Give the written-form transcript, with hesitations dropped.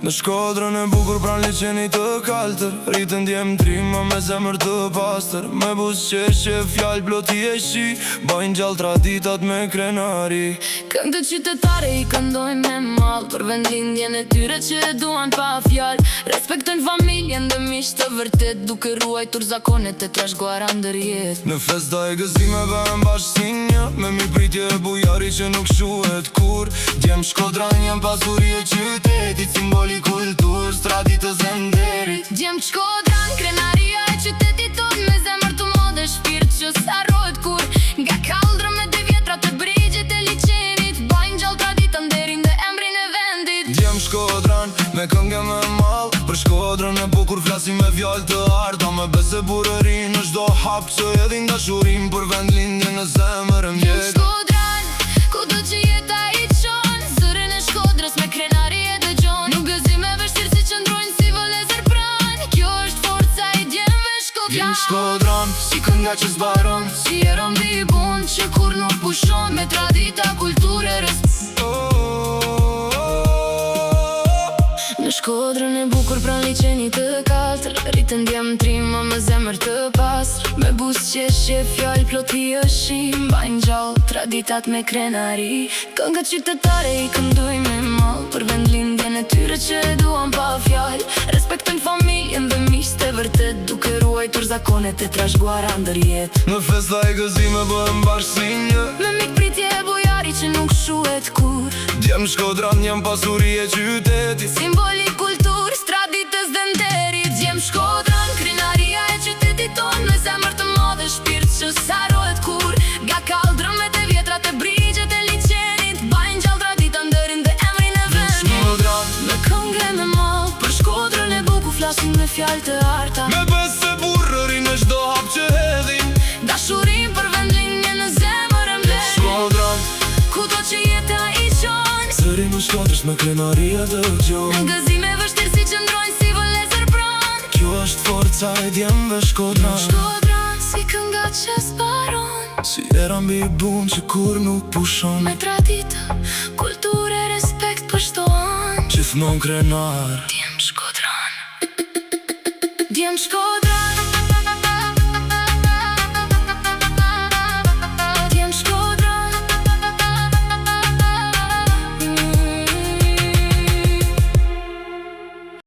Në Shkodrën e bukur pran liçenit të kaltër, rritën djem trima me zemër të pastër. Me buzë qeshje fjallë ploti e shi, bajnë gjallë traditat me krenari. Këngë të qytetare i këndojnë me mall, për vendlindjen e tyre që e duan pa fjall. Respektojnë familjen dhe miq të vërtet, duke ruajtur zakonet e trashëguara ndër jetë. Në festa e gëzimeve bashkësinja, me mi pritje e bujari që nuk shuhet kur. Djem Shkodran jam pasuri e qytetit, simboli kultur, traditës e nderit. Djem Shkodran, krenaria e qytetit tot, me zemër të modë, shpirt që s'harrohet kur. Nga kaldrëm e vjetrat e brigjet e liçenit, bajnë gjallë traditën, nderin dhe emrin e vendit. Djem Shkodran, me këngë me mall, për Shkodrën e bukur flasim me fjallë të arta. Me besë burëri në çdo hap që edhin dashurim, për vendlindje në zemër e Djem mjek. Shkodran, kudo që jeta i qon, zërin e Shkodrës me krenari e dëgjon. Nuk gëzime vështirë si qëndrojnë si vëllezër pran, kjo është forca i djemve Shkodran. Djem Shkodran, si kënga që s'baron, Si e rëmbi i bun që kur nuk pushon, me tradita, kulturë e respekt. Në Shkodrën e bukur pran liçenit të kaltër, rritën djem trima me zemër të pastër. Me buzë qeshje fjallë ploti e shi, mbajnë gjallë traditat me krenari. Këngët qytetare i këndojnë me mall, për vendlindjen e tyre që e duan pa fjallë. Respektojnë familjen dhe miq të vërtet, duke ruajtur zakonet e trashëguara ndër jetë. Në festa e gëzime bëhem bashkësinje, Me mik pritje e bujari që nuk shuhet kur. Djem Shkodran jam pasuri e qytetit, Simboli kultur, traditës dhe nderit. Djem Shkodran, krenaria e qytetit ton, me zemër të modë, shpirt që s'harrohet kur. Nga kaldrëmet e vjetrat e brigjet e liçenit, bajnë gjallë traditën, nderin dhe emrin e vendit. Shkodran, Me këngë me mall, për Shkodrën e bukur flasin me fjallë të arta. me besë burëri në çdo hap që hedhin. Dashurim për vendlindje në zemër e mbledh. Shkodran, Kudo që jeta i qon, zërin në Shkodrës me krenaria të gjon. në gëzime vështirë si qëndrojnë si vëllezër pran. Kjo është forca e djemve Shkodran, Shkodran, si kënga që s'baron, si e rëmbi i bun që kur nuk pushon. me tradita, kulturë e respekt për çdo anë. Gjithmonë krenar.